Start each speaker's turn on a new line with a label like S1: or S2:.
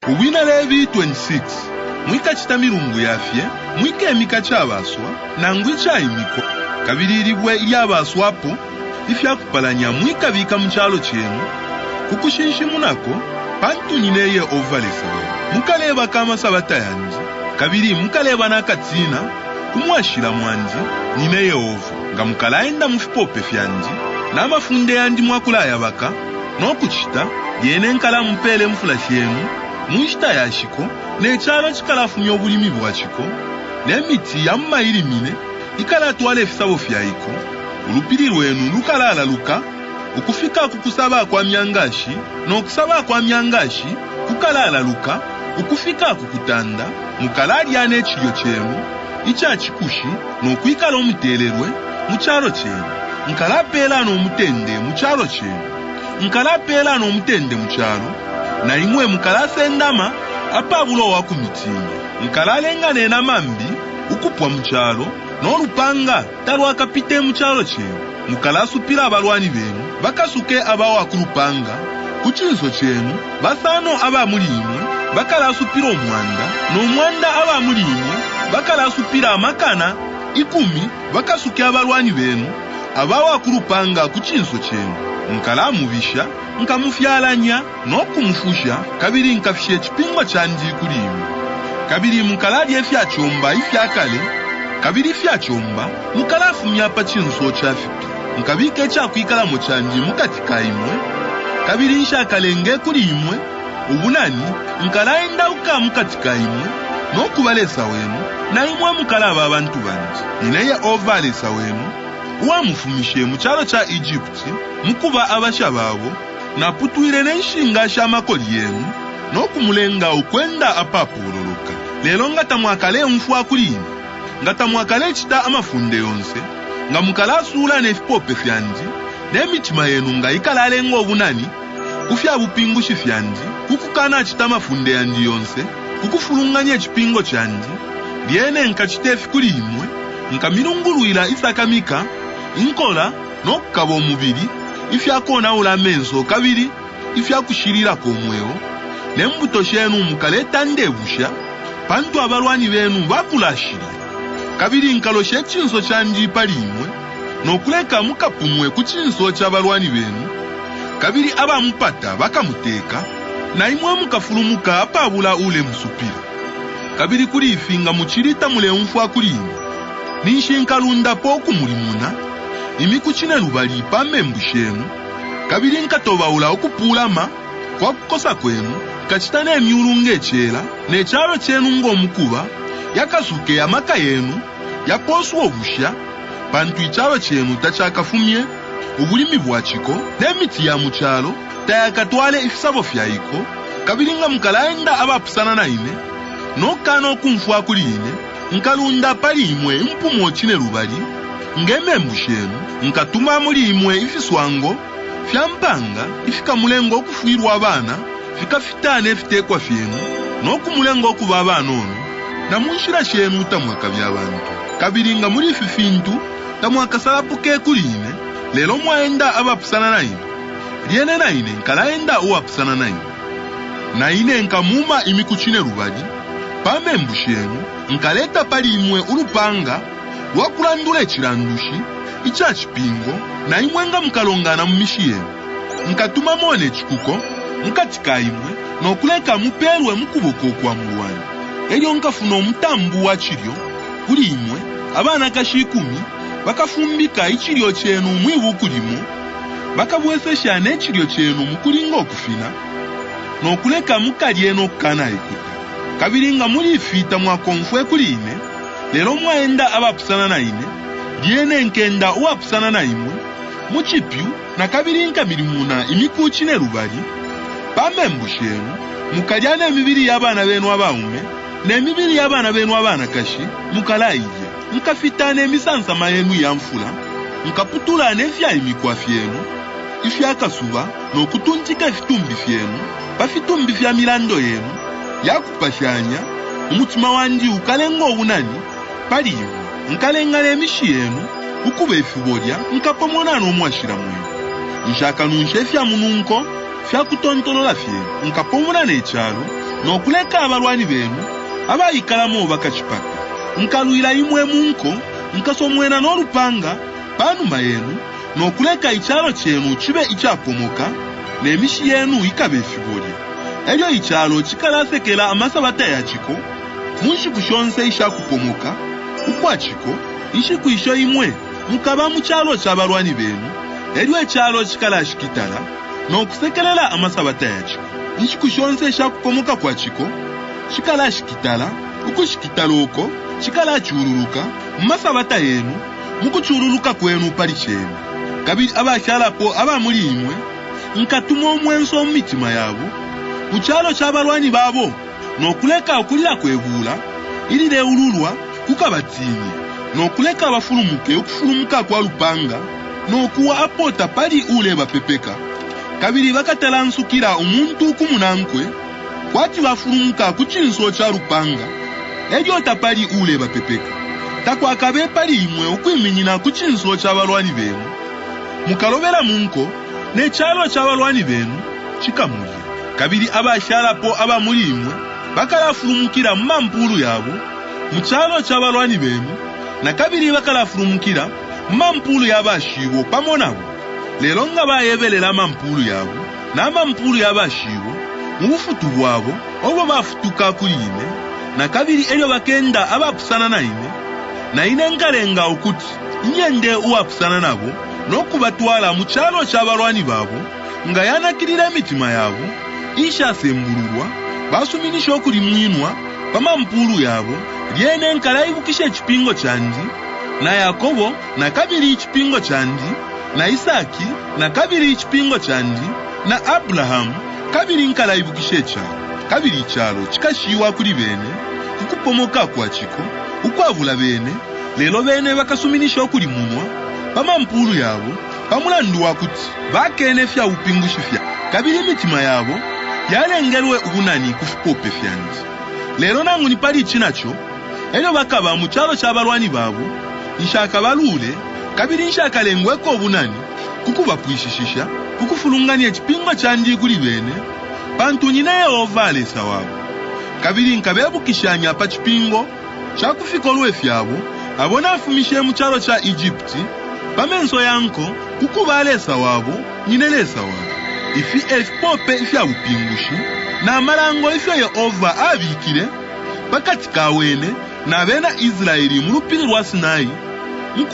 S1: Uwina Levi 26 mwika chitamirungu yafye mwika emika chabaswa na ngwicha imiko kabiribwe yabaswapo ifya kupalanya mwika bika mchalo chenu kukushinshimunako pantu nineye ovalesawe mukaleba kama sabata yanji kabiri mukaleba nakatsina kumwashira mwanji nineye ovu nga mukalaenda mufipope fyanji na mafunde yanji mwakulaya baka nokuchita yene nkala mpele mfulashenu mwishita yashiko nechalo chikalafunyo obulimi bwachiko nemiti ya mmayirimine ikala twale efisabo fyayiko ulupiri lwenu lukalala luka ukufika kukusaba kwa myangashi nokusaba kwa myangashi kukalala luka ukufika kukutanda mukalali ane chilyo chenu icha chikushi nokuikala omutelerwe muchalo chenu nkalapela n'omutende muchalo chenu nkalapela n'omutende muchalo na imwe mukalasendama apabulo wa kumitinga nkalalenga na mambi ukupwa muchalo n'olupanga talwa kapite muchalo chenu mukalasupira abalwani benu bakasuke abawa kulupanga kuchinso chenu basano aba mulimwe bakalasupira omwanda n'omwanda aba mulimwe bakalasupira amakana 10 bakasuke abalwani benu abawa kulupanga kuchinso chenu nkalamubisha nkamufyalanya nokumufusha kabiri nkafishe chipingwa chanji kulimu kabiri mukalali efya chomba ifyakale kabiri fya chomba mukalafu myapa chinso chafipi nkabike cha kuikala mu chanji mukatika imwe kabiri nshakalenge kulimwe ubunani nkalaenda uka mukatika imwe nokubalesa wenu na imwe mukalaba abantu banji ineye ovalesa wenu uwamufumishe muchalo cha Egypt mukuba abasha babo na putuire n'enshinga shamakoli yenu nokumulenga ukwenda apapuloloka lelo ngatamwakale mfwa kulini ngatamwakale chita amafunde yonse nga mukalasula nefipope fyanji nemitima yenu nga ikalalenga obunani kufya bupingushi fyanji kukukana chita amafunde yanji yonse kukufulunganya echipingo chanji lyene nkachitefi kulimwe nkamirunguluila isakamika inkola nokukaba omubiri ifyakona ulamenso kabiri ifyakushirira komweo nembuto shenu mukaleta ndebusha pantu abalwani benu bakulashirira kabiri nkaloshe chinso chanji palimwe nokuleka mukapumwe kuchinso chabalwani benu kabiri abamupata bakamuteka na imwe mukafulumuka apabula ule musupira kabiri kulifinga muchirita mule mfwa kulini ninshinkalunda poku mulimuna imikuchine lubali pamembushenu kabiri nkatobaula okupulama kwa kukosa kwenu kachitane emyulunga echela nechalo chenu ng'omukuba yakasuke amaka yenu yaposwa obusha pantu ichalo chenu tachakafumye ubulimi bwachiko nemiti ya muchalo tayakatwale ifisabo fyayiko kabiri nga mukalaenda abapusana naine nokana okumfwa kuline nkalunda palimwe mpumo chine lubali ngemembushenu nkatuma mulimwe ifiswango fyampanga ifika mulengo okufuirwa abana fikafitane fitekwa fyenu nokumulengo okuba abana ono na munshira shenu tamwaka by'abantu kabiri nga muri fifintu tamwaka salapuke kuline lelo mwaenda abapusana naine lyene naine nkalaenda uwapusana naine nkamuma imikuchine lubali pamembushenu nkaleta palimwe ulupanga wakulandula echirandushi icha chipingo na imwe nga mukalongana mumishi yenu nkatuma mone chikuko nkatika imwe nokuleka muperwe mukuboko kwa mulwani elyo nkafuna omutambu wa chilyo kuli imwe abana kashi 10 bakafumbika ichilyo chenu mwibu kulimo bakabwesesha n'echilyo chenu mukulinga okufina nokuleka mukalye nokukana ikuta kabiri nga mulifita mwakonfwe kuline lero mwaenda abapusana naine lyene nkenda uwapusana naimwe muchipyu na kabiri nkamirimuna imikuchine lubali pamembushenu mukalyana emibiri y'abana benu abaume n'emibiri y'abana benu abana kashi mukalayija nkafitana emisansama yenu yamfula nkaputula n'efya imikwa fyenu ifyakasuba n'okutunchika efitumbi fyenu pafitumbi fya milando yenu yakupashanya umutima wanji ukalenga obunani palimu nkalenga n'emishi yenu ukuba efibolya nkapomona n'omwashira mwenu nshaka nunshe fya mununko fyakutontolola fyenu nkapomula n'ekyalo n'okuleka abalwani benu abayikalamu bakakipaka nkalwira imwe munko nkasomwena n'olupanga panuma yenu n'okuleka ikyalo kyenu kibe ikyapomoka n'emishi yenu ikabe efibole elyo ikyalo kikalasekera amasabata yakiko munshiku shonse ishakupomoka ukwachiko ishiku isho imwe mukaba mu kyalo ky'abalwani benu elyo ekyalo kikalashikitala n'okusekerera amasabata yakiko inshiku shonse ishakupomoka kwachiko kikalashikitala ukushikitala oko kikalachururuka mu masabata yenu mukuchururuka kwenu pali kyenu kabiri abakyalapo abamuli imwe nkatuma omwenso mu mitima yabo mu kyalo ky'abalwani babo n'okuleka okulira kwebuula irire ululwa kukabatinye n'okuleka abafulumuke okufulumuka kwa lupanga n'okuwa apota pali ule bapepeka kabiri bakatalansukira omuntu kumunankwe kwati bafulumuka ku kinso kya lupanga elyo tapali ule bapepeka takwakabe pali imwe okwiminyina ku kinso ky'abalwani benu mukalobera munko n'ekyalo ky'abalwani benu kikamulya kabiri abakyalapo abamuli imwe bakalafulumukira mu mampulu yabo mu kyalo ky'abalwani benu na kabiri bakalafulumukira mu mampulu y'abashibo pamo nabo lero nga bayeberera amampulu yabo n'amampulu y'abashibo mu bufutu bwabo obwo bafutuka kuli ine na kabiri elyo bakenda abapusana na ine nkalenga okuti nyende uwapusana nabo n'okubatwala mu kyalo ky'abalwani babo nga yanakirira emitima yabo ishasembululwa basuminisha okuli mwinwa pamampulu yabo lyene nkalayibukisha ekipingo kyandi na Yakobo na kabiri ekipingo kyandi na Isaki na kabiri ekipingo kyandi na Abrahamu kabiri nkalayibukisha ekyalo kabiri ikyalo kikashiwa kuli bene kukupomoka kwa chiko ukwavula bene lelo bene bakasuminisha okuli munwa pamampulu yabo pamulandu wakuti bakene fya upingushi fya kabiri mitima yabo yalengerwe ubunani kufupope fyandi lero nangu ni pali chinacho elyo bakaba mu kyalo ky'abalwani babo nshaka balule kabiri nshaka lengweko obunani kukubapwishishisha kukufulungania ekipingo kyandi kuli bene pantu nyina Yehova alesa wabo kabiri nkabebukishanya pa kipingo kyakufika olwefyabo abona afumishe mu kyalo kya Egypti pamenso yanko kukuba alesa wabo nyine lesa wabo ifi efipope ifya upingushi na malango ifya Yehova abikire pakati kawene na bena Israeli mu lupiri lwa Sinai